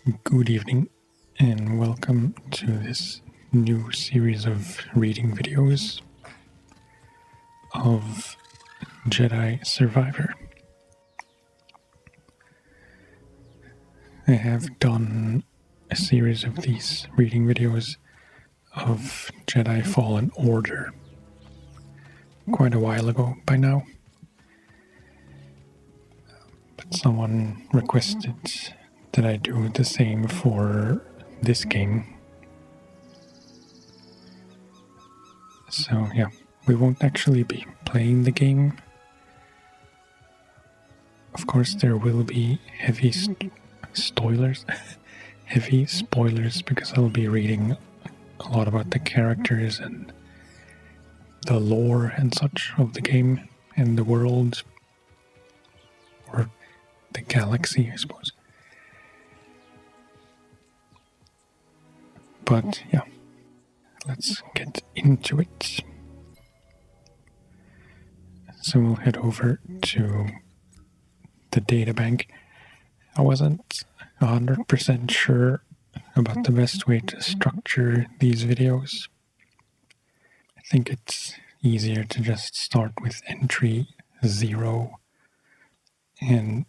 Good evening, and welcome to this new series of reading videos of Jedi Survivor. I have done a series of these reading videos of Jedi Fallen Order quite a while ago by now, but someone requested that I do the same for this game. So yeah, we won't actually be playing the game. Of course, there will be heavy spoilers because I'll be reading a lot about the characters and the lore and such of the game and the world, or the galaxy, I suppose. But yeah, let's get into it. So we'll head over to the Databank. I wasn't 100% sure about the best way to structure these videos. I think it's easier to just start with entry 0 and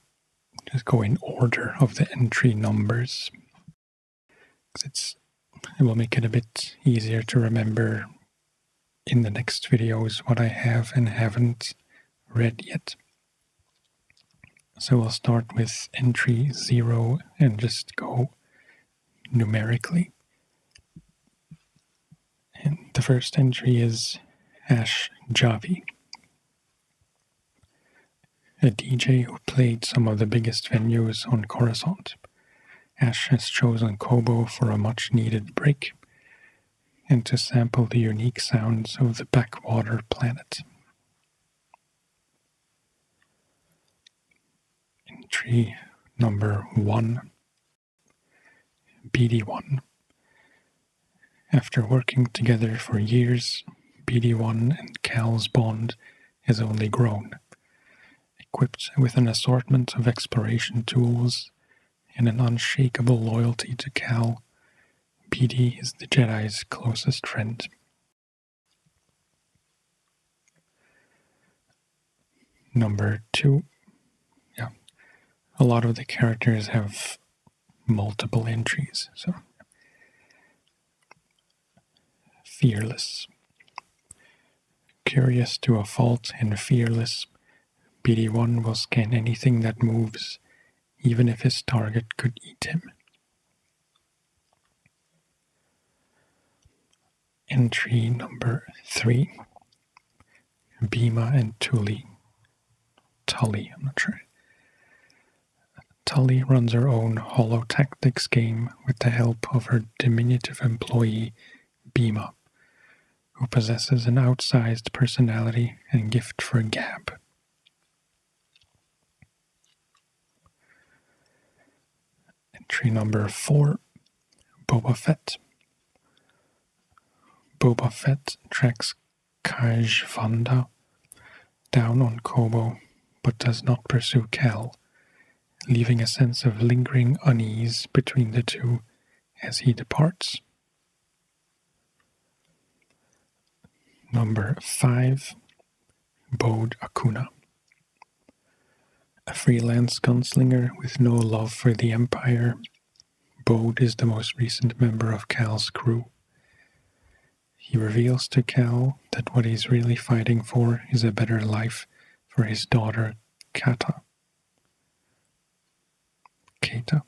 just go in order of the entry numbers. It will make it a bit easier to remember in the next videos what I have and haven't read yet. So we'll start with entry 0 and just go numerically. And the first entry is Ashe Javi, a DJ who played some of the biggest venues on Coruscant. Ashe has chosen Kobo for a much-needed break and to sample the unique sounds of the backwater planet. Entry number 1, BD1. After working together for years, BD1 and Cal's bond has only grown. Equipped with an assortment of exploration tools and an unshakable loyalty to Cal, BD is the Jedi's closest friend. Number 2. Yeah, a lot of the characters have multiple entries, so Fearless. Curious to a fault and fearless, BD1 will scan anything that moves, even if his target could eat him. Entry number 3, Bhima and Tulli. Tulli, I'm not sure. Tulli runs her own holo tactics game with the help of her diminutive employee, Bhima, who possesses an outsized personality and gift for gab. Entry number 4, Boba Fett. Boba Fett tracks Caij Vanda down on Kobo, but does not pursue Cal, leaving a sense of lingering unease between the two as he departs. Number 5, Bode Akuna. A freelance gunslinger with no love for the Empire, Bode is the most recent member of Cal's crew. He reveals to Cal that what he's really fighting for is a better life for his daughter, Kata. Kata?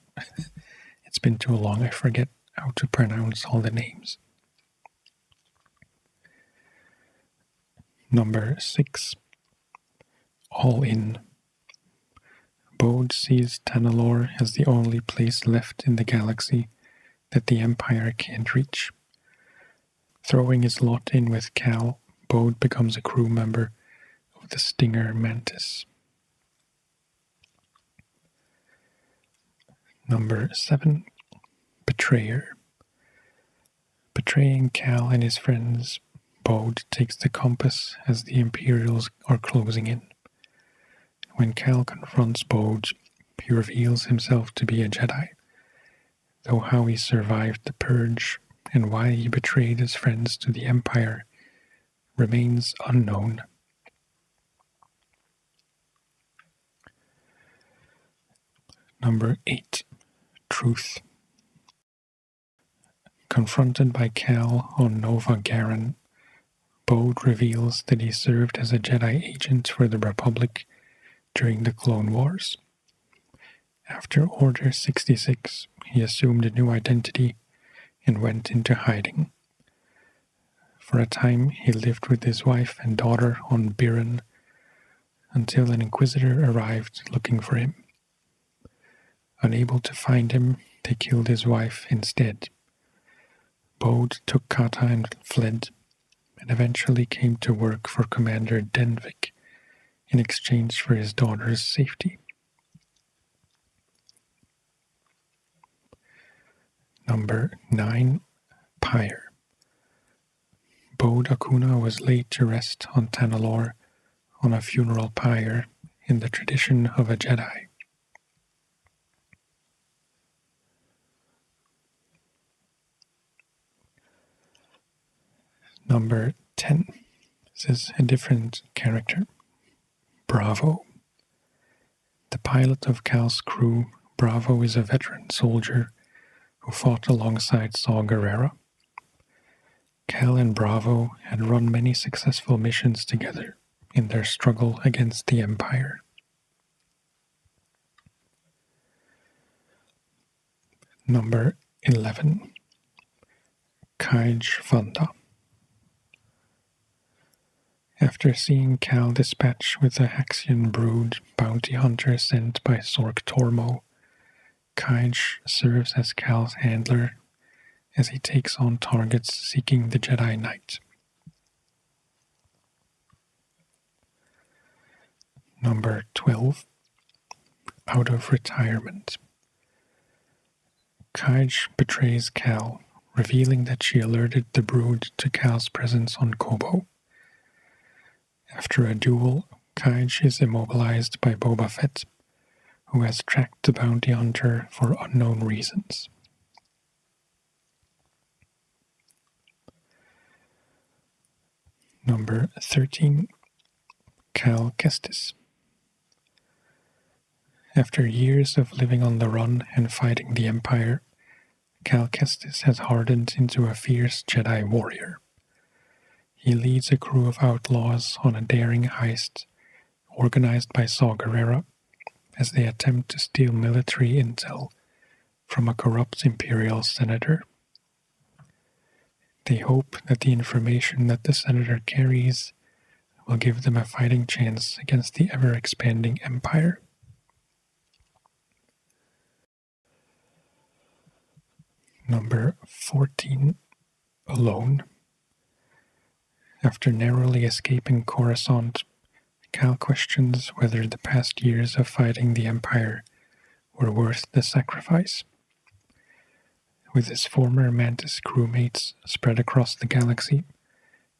It's been too long, I forget how to pronounce all the names. Number 6, All In. Bode sees Tanalorr as the only place left in the galaxy that the Empire can't reach. Throwing his lot in with Cal, Bode becomes a crew member of the Stinger Mantis. Number 7, Betrayer. Betraying Cal and his friends, Bode takes the compass as the Imperials are closing in. When Cal confronts Bode, he reveals himself to be a Jedi, though how he survived the Purge and why he betrayed his friends to the Empire remains unknown. Number 8. Truth. Confronted by Cal on Nova Garen, Bode reveals that he served as a Jedi agent for the Republic during the Clone Wars. After Order 66, he assumed a new identity and went into hiding. For a time, he lived with his wife and daughter on Biren until an Inquisitor arrived looking for him. Unable to find him, they killed his wife instead. Bode took Kata and fled, and eventually came to work for Commander Denvik in exchange for his daughter's safety. Number 9. Pyre. Bode Akuna was laid to rest on Tanalorr on a funeral pyre in the tradition of a Jedi. Number 10. This is a different character. Bravo. The pilot of Cal's crew, Bravo is a veteran soldier who fought alongside Saw Gerrera. Cal and Bravo had run many successful missions together in their struggle against the Empire. Number 11. Caij Vanda. After seeing Cal dispatch with the Haxian brood bounty hunter sent by Sork Tormo, Caij serves as Cal's handler as he takes on targets seeking the Jedi Knight. Number 12. Out of retirement. Caij betrays Cal, revealing that she alerted the brood to Cal's presence on Kobo. After a duel, Caij is immobilized by Boba Fett, who has tracked the bounty hunter for unknown reasons. Number 13. Cal Kestis. After years of living on the run and fighting the Empire, Cal Kestis has hardened into a fierce Jedi warrior. He leads a crew of outlaws on a daring heist organized by Saw Gerrera as they attempt to steal military intel from a corrupt Imperial senator. They hope that the information that the senator carries will give them a fighting chance against the ever-expanding Empire. Number 14. Alone. After narrowly escaping Coruscant, Cal questions whether the past years of fighting the Empire were worth the sacrifice. With his former Mantis crewmates spread across the galaxy,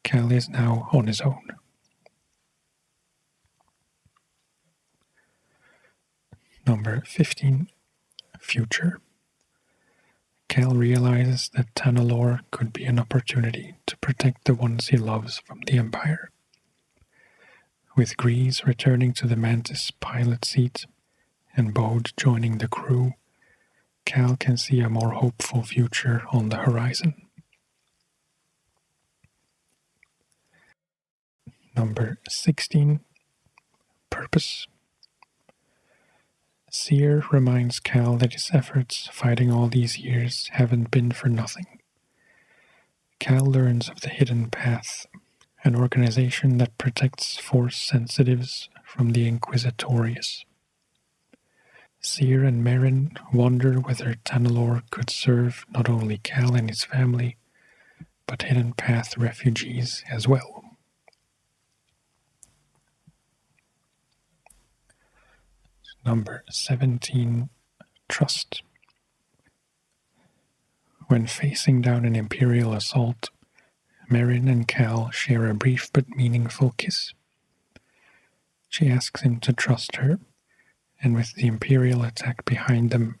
Cal is now on his own. Number 15. Future. Cal realizes that Tanalorr could be an opportunity to protect the ones he loves from the Empire. With Greez returning to the Mantis pilot seat and Bode joining the crew, Cal can see a more hopeful future on the horizon. Number 16. Purpose. Cere reminds Cal that his efforts fighting all these years haven't been for nothing. Cal learns of the Hidden Path, an organization that protects Force sensitives from the Inquisitorious. Cere and Merrin wonder whether Tanalorr could serve not only Cal and his family, but Hidden Path refugees as well. Number 17. Trust. When facing down an Imperial assault, Merrin and Cal share a brief but meaningful kiss. She asks him to trust her, and with the Imperial attack behind them,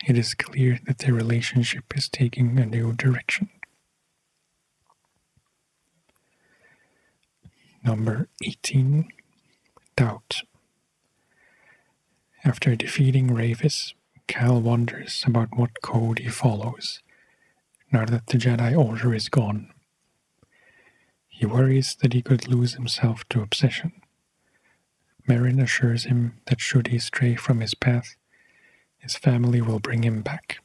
it is clear that their relationship is taking a new direction. Number 18, Doubt. After defeating Ravis, Cal wonders about what code he follows, now that the Jedi Order is gone. He worries that he could lose himself to obsession. Merrin assures him that should he stray from his path, his family will bring him back.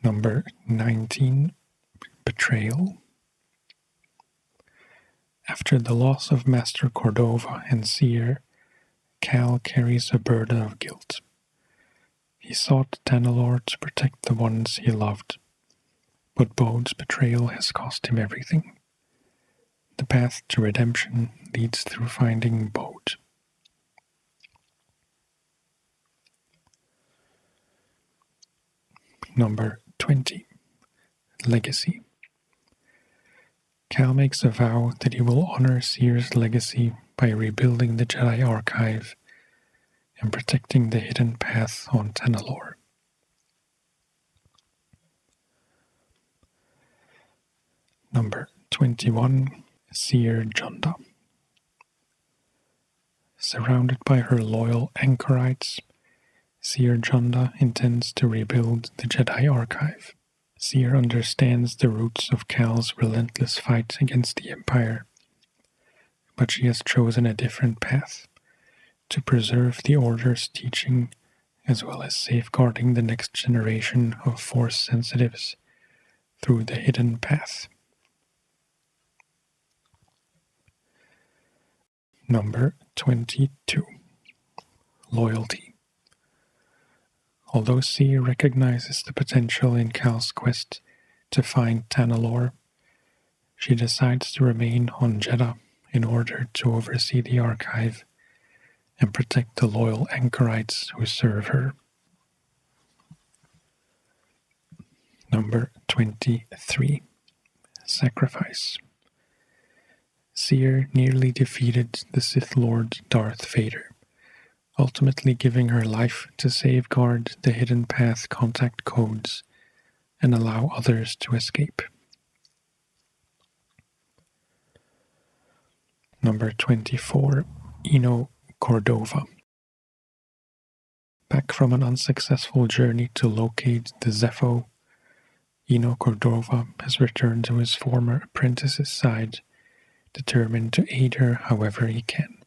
Number 19, Betrayal. After the loss of Master Cordova and Cere, Cal carries a burden of guilt. He sought Tanalorr to protect the ones he loved, but Bode's betrayal has cost him everything. The path to redemption leads through finding Bode. Number 20, Legacy. Cal makes a vow that he will honor Cere's legacy by rebuilding the Jedi Archive and protecting the hidden path on Tanalorr. Number 21, Cere Junda. Surrounded by her loyal anchorites, Cere Junda intends to rebuild the Jedi Archive. Cere understands the roots of Cal's relentless fight against the Empire, but she has chosen a different path, to preserve the Order's teaching as well as safeguarding the next generation of Force sensitives through the hidden path. Number 22, Loyalty. Although Cere recognizes the potential in Cal's quest to find Tanalorr, she decides to remain on Jedha in order to oversee the Archive and protect the loyal anchorites who serve her. Number 23, Sacrifice. Cere nearly defeated the Sith Lord Darth Vader, ultimately giving her life to safeguard the hidden path contact codes and allow others to escape. Number 24, Eno Cordova. Back from an unsuccessful journey to locate the Zepho, Eno Cordova has returned to his former apprentice's side, determined to aid her however he can.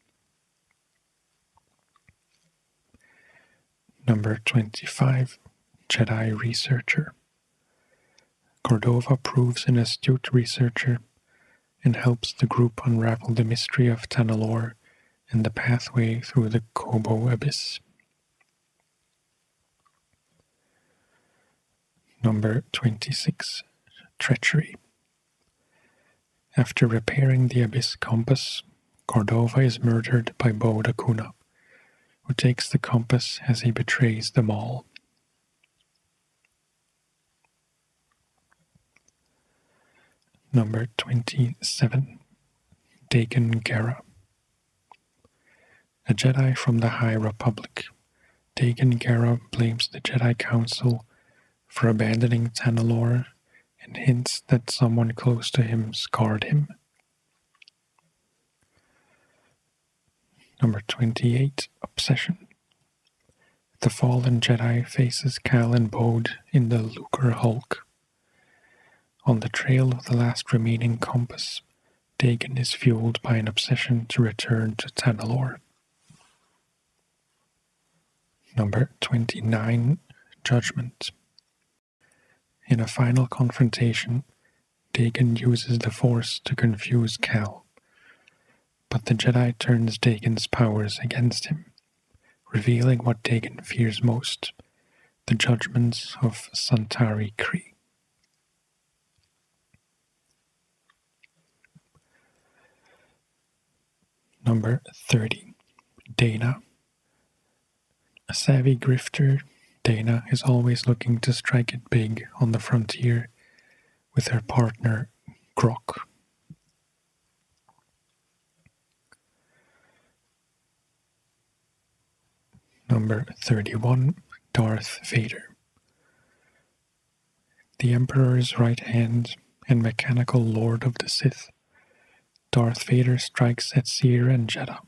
Number 25, Jedi Researcher. Cordova proves an astute researcher and helps the group unravel the mystery of Tanalorr and the pathway through the Kobo Abyss. Number 26, Treachery. After repairing the Abyss compass, Cordova is murdered by Bode Akuna, who takes the compass as he betrays them all. Number 27, Dagan Gera. A Jedi from the High Republic, Dagan Gera blames the Jedi Council for abandoning Tanalorr and hints that someone close to him scarred him. Number 28, Obsession. The fallen Jedi faces Cal and Bode in the Lucre Hulk. On the trail of the last remaining compass, Dagan is fueled by an obsession to return to Tanalorr. Number 29, Judgment. In a final confrontation, Dagan uses the Force to confuse Cal, but the Jedi turns Dagan's powers against him, revealing what Dagan fears most, the judgments of Santari Khri. Number 30, Dana. A savvy grifter, Dana is always looking to strike it big on the frontier with her partner, Grok. Number 31, Darth Vader. The Emperor's right hand and mechanical lord of the Sith, Darth Vader strikes at Cere and Jedi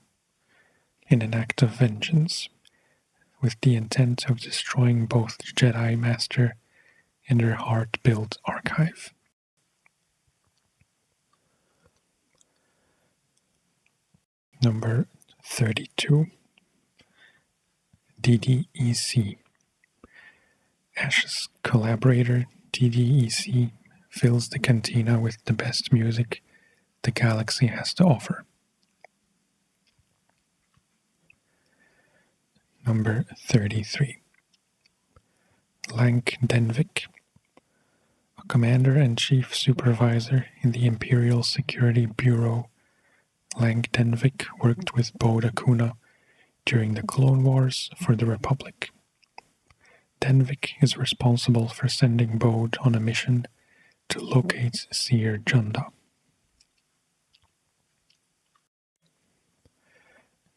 in an act of vengeance, with the intent of destroying both the Jedi Master and their heart-built archive. Number 32, DDEC. Ashe's collaborator, DDEC, fills the cantina with the best music the galaxy has to offer. Number 33, Lank Denvik. A commander-in-chief supervisor in the Imperial Security Bureau, Lank Denvik worked with Bode Akuna during the Clone Wars for the Republic. Denvik is responsible for sending Bode on a mission to locate Cere Junda.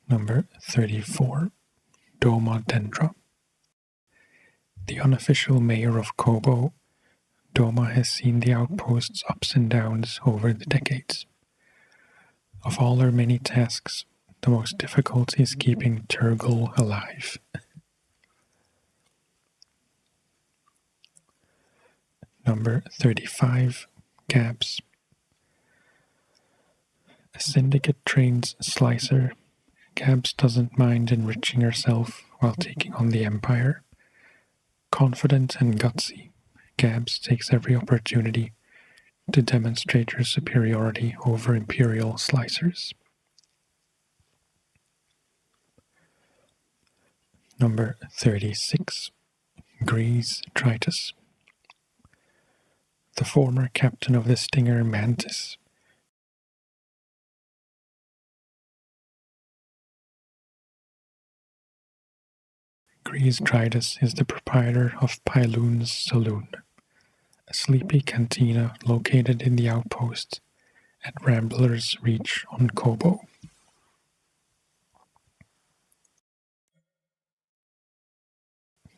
Number 34, Doma Dendra. The unofficial mayor of Kobo, Doma has seen the outpost's ups and downs over the decades. Of all her many tasks, the most difficult is keeping Turgle alive. Number 35, Gabs. A syndicate-trained slicer, Gabs doesn't mind enriching herself while taking on the Empire. Confident and gutsy, Gabs takes every opportunity to demonstrate her superiority over Imperial slicers. Number 36, Greez Dritus. The former captain of the Stinger Mantis. Greez Dritus is the proprietor of Pyloon's Saloon, a sleepy cantina located in the outpost at Rambler's Reach on Kobo.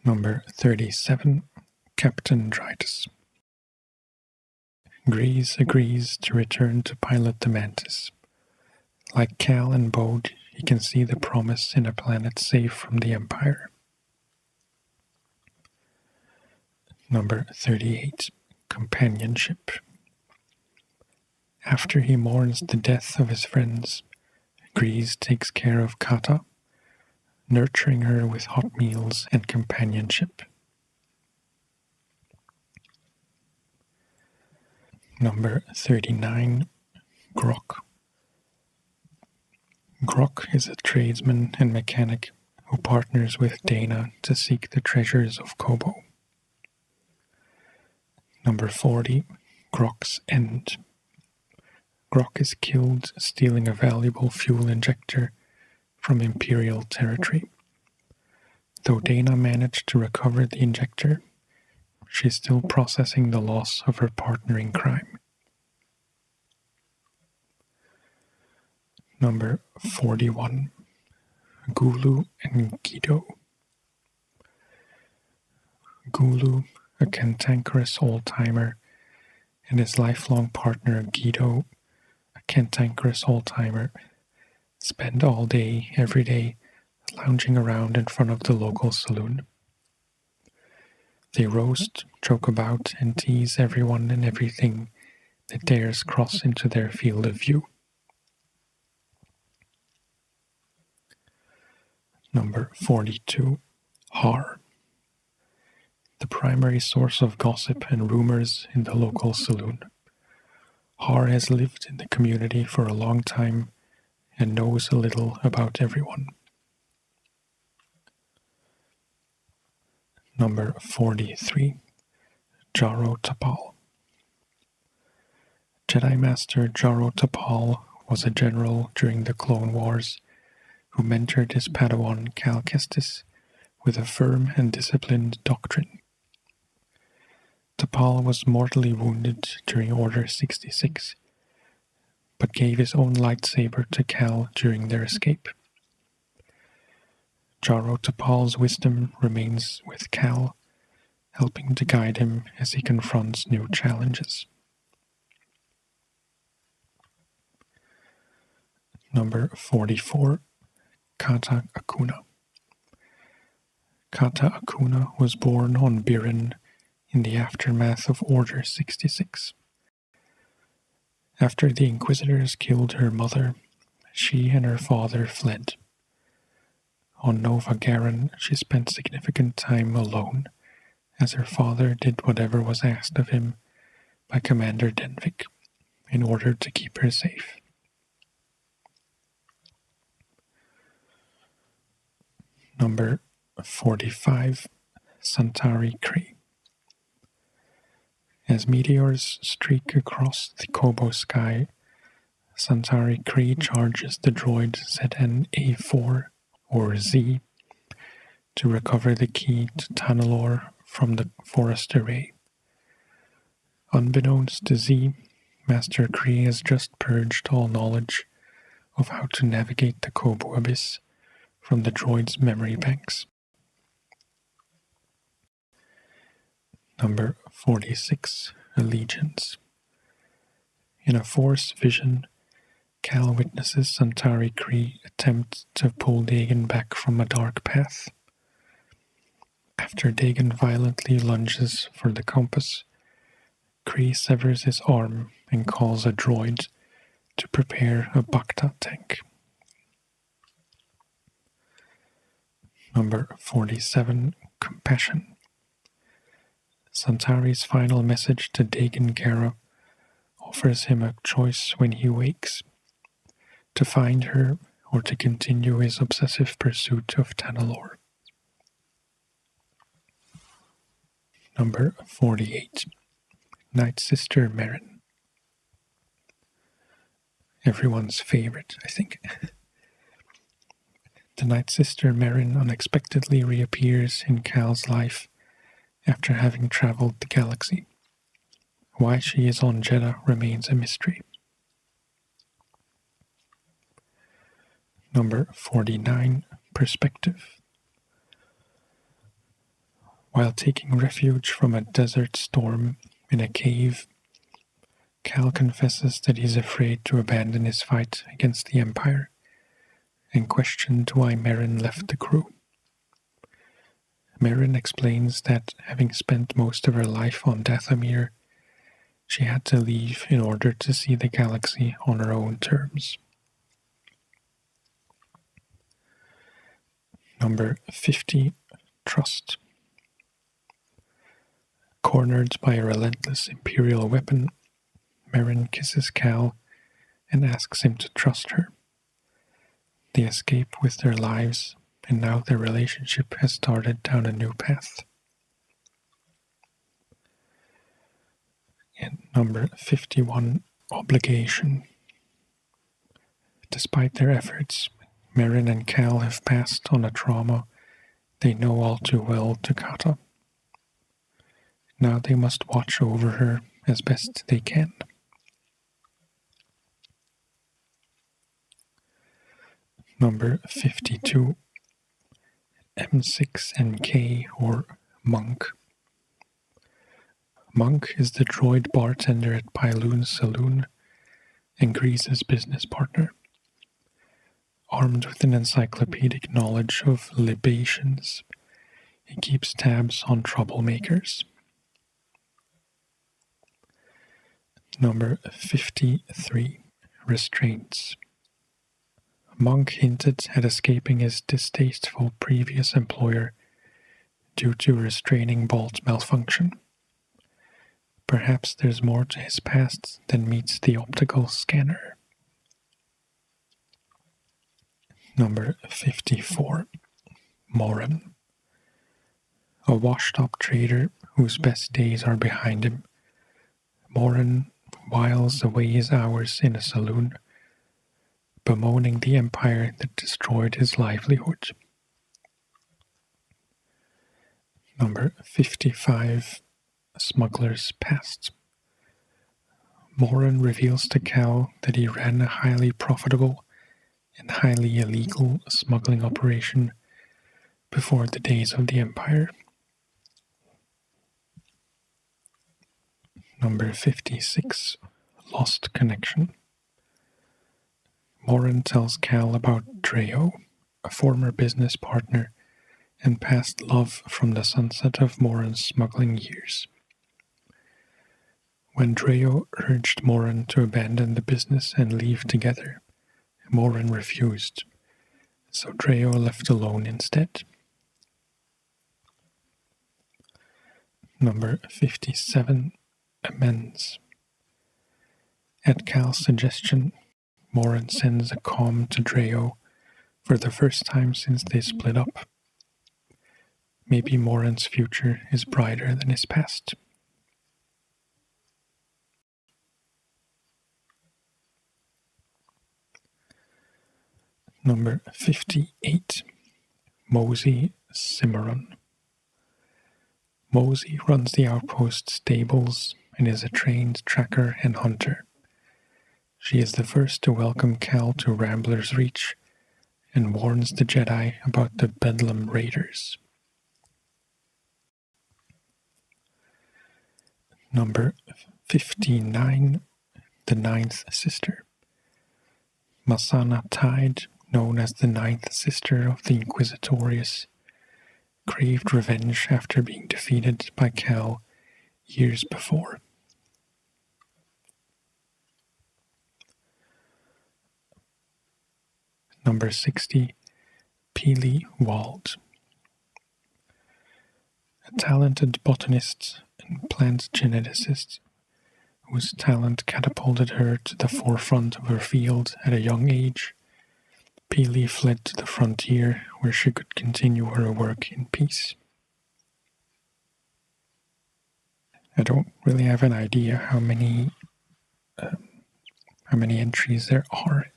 Number 37, Captain Dritus. Greez agrees to return to pilot the Mantis. Like Cal and Bode, he can see the promise in a planet safe from the Empire. Number 38, Companionship. After he mourns the death of his friends, Greez takes care of Kata, nurturing her with hot meals and companionship. Number 39, Grok. Grok is a tradesman and mechanic who partners with Dana to seek the treasures of Kobo. Number 40, Grok's End. Grok is killed stealing a valuable fuel injector from Imperial territory. Though Dana managed to recover the injector, she's still processing the loss of her partner in crime. Number 41, Gulu and Gido. Gulu, a cantankerous old-timer, and his lifelong partner Gido, a cantankerous old-timer, spend all day, every day, lounging around in front of the local saloon. They roast, joke about, and tease everyone and everything that dares cross into their field of view. Number 42, Har. The primary source of gossip and rumors in the local saloon. Har has lived in the community for a long time and knows a little about everyone. Number 43, Jaro Tapal. Jedi Master Jaro Tapal was a general during the Clone Wars who mentored his Padawan Cal Kestis with a firm and disciplined doctrine. Tapal was mortally wounded during Order 66, but gave his own lightsaber to Cal during their escape. Jaro Tapal's wisdom remains with Cal, helping to guide him as he confronts new challenges. Number 44, Kata Akuna. Kata Akuna was born on Biren in the aftermath of Order 66. After the Inquisitors killed her mother, she and her father fled. On Nova Garen, she spent significant time alone, as her father did whatever was asked of him by Commander Denvik in order to keep her safe. Number 45, Santari Khri. As meteors streak across the Kobo sky, Santari Khri charges the droid ZN-A4, or Z, to recover the key to Tanalorr from the forest array. Unbeknownst to Z, Master Khri has just purged all knowledge of how to navigate the Kobo abyss from the droid's memory banks. Number 46, Allegiance. In a Force vision, Cal witnesses Santari Khri attempt to pull Dagan back from a dark path. After Dagan violently lunges for the compass, Khri severs his arm and calls a droid to prepare a Bacta tank. Number 47, Compassion. Santari's final message to Dagan Gera offers him a choice when he wakes: to find her or to continue his obsessive pursuit of Tanalorr. Number 48, Nightsister Merrin. Everyone's favorite, I think. The Nightsister Merrin unexpectedly reappears in Cal's life after having traveled the galaxy. Why she is on Jedha remains a mystery. Number 49, Perspective. While taking refuge from a desert storm in a cave, Cal confesses that he's afraid to abandon his fight against the Empire, and questioned why Merrin left the crew. Merrin explains that, having spent most of her life on Dathomir, she had to leave in order to see the galaxy on her own terms. Number 50, Trust. Cornered by a relentless Imperial weapon, Merrin kisses Cal and asks him to trust her. They escape with their lives, and now their relationship has started down a new path. And number 51, Obligation. Despite their efforts, Merrin and Cal have passed on a trauma they know all too well to Kata. Now they must watch over her as best they can. Number 52, M6NK, or Monk. Monk is the droid bartender at Pyloon's saloon and Greez's business partner. Armed with an encyclopedic knowledge of libations, he keeps tabs on troublemakers. Number 53, Restraints. Monk hinted at escaping his distasteful previous employer due to restraining bolt malfunction. Perhaps there's more to his past than meets the optical scanner. Number 54, Moran. A washed-up trader whose best days are behind him, Moran whiles away his hours in a saloon, bemoaning the empire that destroyed his livelihood. Number 55, Smuggler's Past. Moran reveals to Cal that he ran a highly profitable and highly illegal smuggling operation before the days of the Empire. Number 56, Lost Connection. Merrin tells Cal about Dreo, a former business partner and past love from the sunset of Merrin's smuggling years. When Dreo urged Merrin to abandon the business and leave together, Merrin refused, so Dreo left alone instead. Number 57, Amends. At Cal's suggestion, Merrin sends a comm to Dreo for the first time since they split up. Maybe Merrin's future is brighter than his past. Number 58, Mosey Cimmaron. Mosey runs the outpost stables and is a trained tracker and hunter. She is the first to welcome Cal to Rambler's Reach and warns the Jedi about the Bedlam Raiders. Number 59, the Ninth Sister. Masana Tide, known as the Ninth Sister of the Inquisitorius, craved revenge after being defeated by Cal years before. Number 60, Pili Walde. A talented botanist and plant geneticist whose talent catapulted her to the forefront of her field at a young age, Pili fled to the frontier where she could continue her work in peace. I don't really have an idea how many entries there are.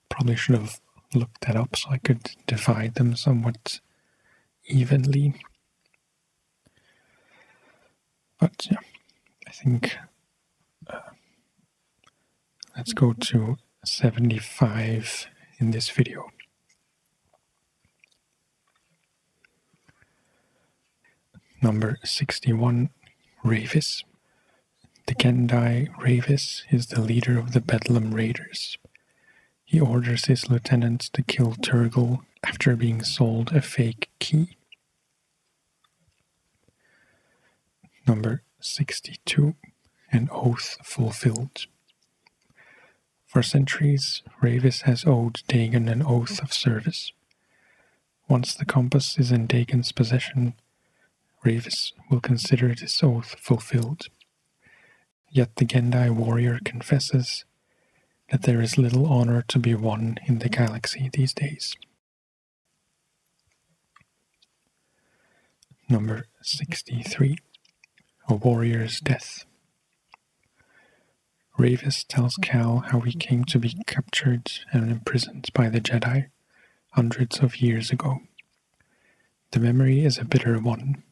Probably should have looked that up so I could divide them somewhat evenly. But yeah, I think let's go to 75 in this video. Number 61, Ravis. The Gendai Ravis is the leader of the Bedlam Raiders. He orders his lieutenant to kill Turgle after being sold a fake key. Number 62, An Oath Fulfilled. For centuries, Ravis has owed Dagan an oath of service. Once the compass is in Dagan's possession, Ravis will consider this oath fulfilled. Yet the Gendai warrior confesses that there is little honor to be won in the galaxy these days. Number 63, A Warrior's Death. Ravis tells Cal how he came to be captured and imprisoned by the Jedi hundreds of years ago. The memory is a bitter one,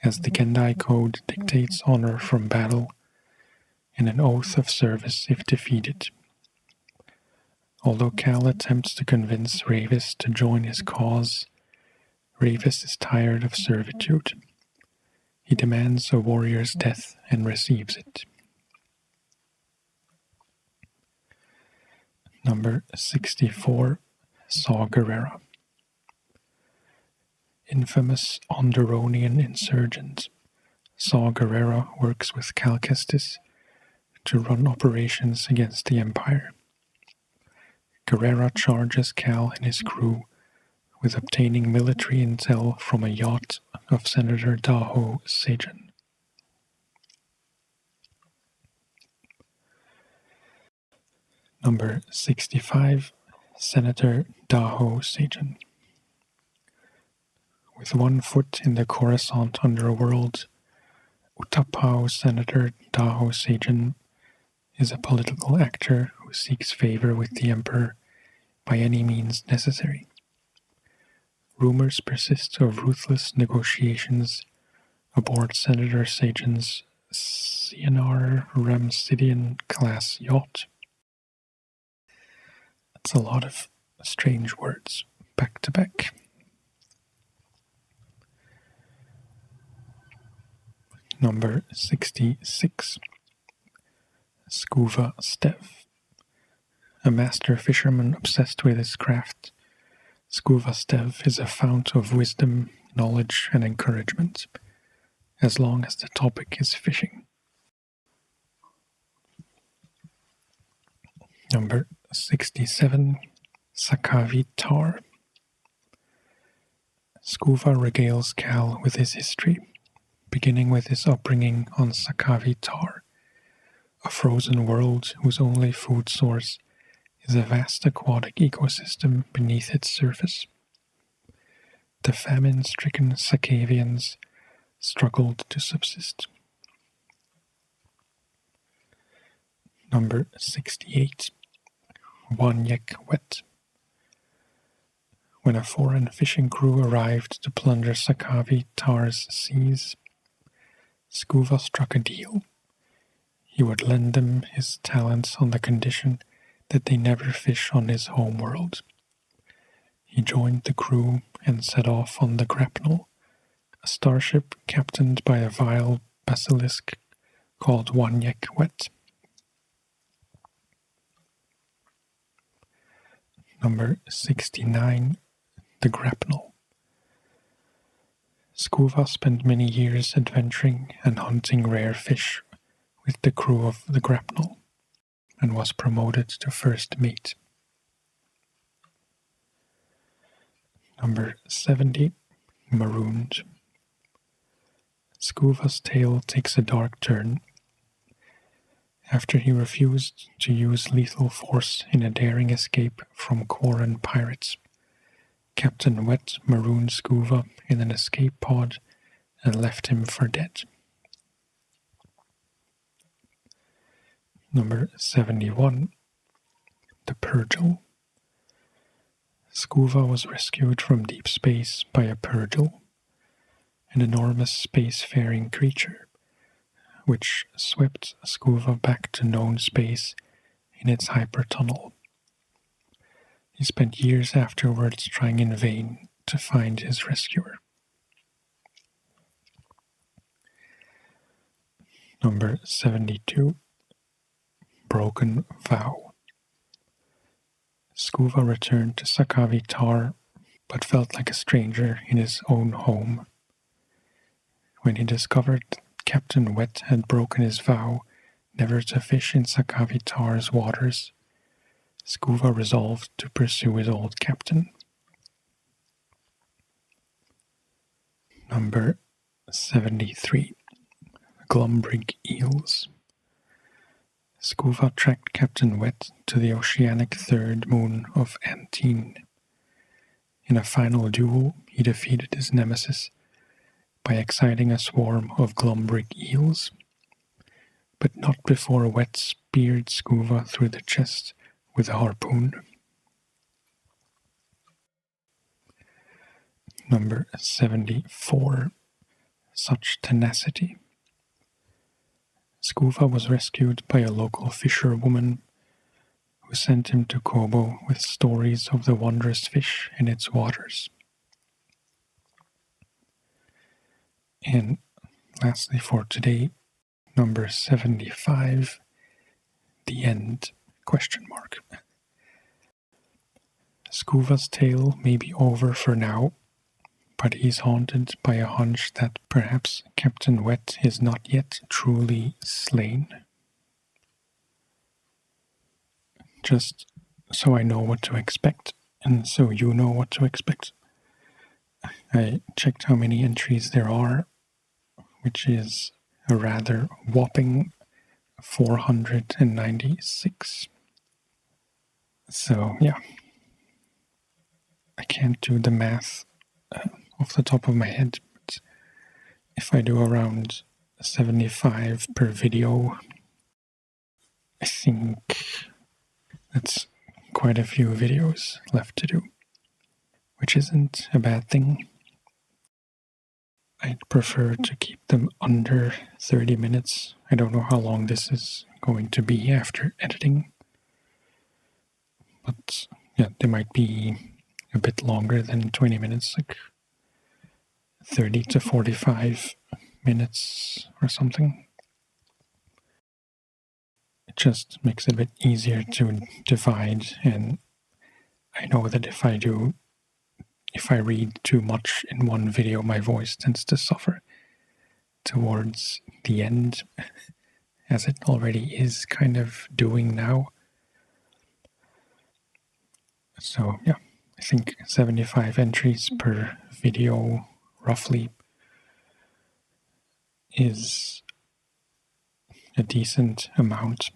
as the Gendai Code dictates honor from battle and an oath of service if defeated. Although Cal attempts to convince Ravis to join his cause, Ravis is tired of servitude. He demands a warrior's death and receives it. Number 64, Saw Gerrera. Infamous Onderonian insurgent, Saw Gerrera works with Cal Kestis to run operations against the Empire. Gerrera charges Cal and his crew with obtaining military intel from a yacht of Senator Daho Sejan. Number 65, Senator Daho Sejan. With one foot in the Coruscant underworld, Utapau Senator Daho Sejan is a political actor who seeks favor with the Emperor by any means necessary. Rumors persist of ruthless negotiations aboard Senator Sejan's Cienar Ramsidian-class yacht. That's a lot of strange words back to back. Number 66. Skoova Stev. A master fisherman obsessed with his craft, Skoova Stev is a fount of wisdom, knowledge, and encouragement, as long as the topic is fishing. Number 67. Sakavi Tar. Skoova regales Cal with his history, beginning with his upbringing on Sakavi Tar, a frozen world whose only food source is a vast aquatic ecosystem beneath its surface. The famine-stricken Sakavians struggled to subsist. Number 68. Wan'yek Whett. When a foreign fishing crew arrived to plunder Sakavi Tar's seas, Skoova struck a deal. He would lend them his talents on the condition that they never fish on his homeworld. He joined the crew and set off on the grapnel, a starship captained by a vile basilisk called Wan'yek Whett. Number 69. The grapnel. Skoova spent many years adventuring and hunting rare fish with the crew of the grapnel, and was promoted to first mate. Number 70. Marooned. Skoova's tale takes a dark turn. After he refused to use lethal force in a daring escape from Quarren pirates, Captain Whett marooned Skoova in an escape pod and left him for dead. Number 71. The Purgil. Skoova was rescued from deep space by a Purgil, an enormous spacefaring creature, which swept Skoova back to known space in its hypertunnel. He spent years afterwards trying in vain to find his rescuer. Number 72. Broken Vow. Skoova returned to Sakavi Tar, but felt like a stranger in his own home. When he discovered Captain Whett had broken his vow never to fish in Sakavi Tar's waters, Skoova resolved to pursue his old captain. Number 73. Glumbrig Eels. Skoova tracked Captain Whett to the oceanic third moon of Antine. In a final duel, he defeated his nemesis by exciting a swarm of Glumbrig eels, but not before Whett speared Skoova through the chest with a harpoon. Number 74. Such Tenacity. Skoova was rescued by a local fisherwoman who sent him to Kobo with stories of the wondrous fish in its waters. And lastly for today, number 75, The End, ? Skoova's tale may be over for now, but he's haunted by a hunch that perhaps Captain Whett is not yet truly slain. Just so I know what to expect, and so you know what to expect, I checked how many entries there are, which is a rather whopping 496. So, yeah. I can't do the math off the top of my head, but if I do around 75 per video, I think that's quite a few videos left to do, which isn't a bad thing. I'd prefer to keep them under 30 minutes. I don't know how long this is going to be after editing, but yeah, they might be a bit longer than 20 minutes, like 30 to 45 minutes or something. It just makes it a bit easier to divide, and I know that if I read too much in one video, my voice tends to suffer towards the end, as it already is kind of doing now. So yeah, I think 75 entries per video roughly is a decent amount.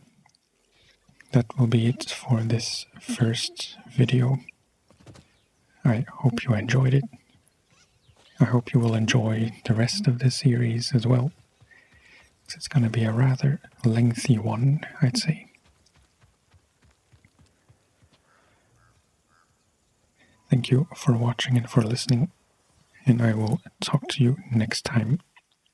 That will be it for this first video. I hope you enjoyed it. I hope you will enjoy the rest of the series as well. It's going to be a rather lengthy one, I'd say. Thank you for watching and for listening, and I will talk to you next time.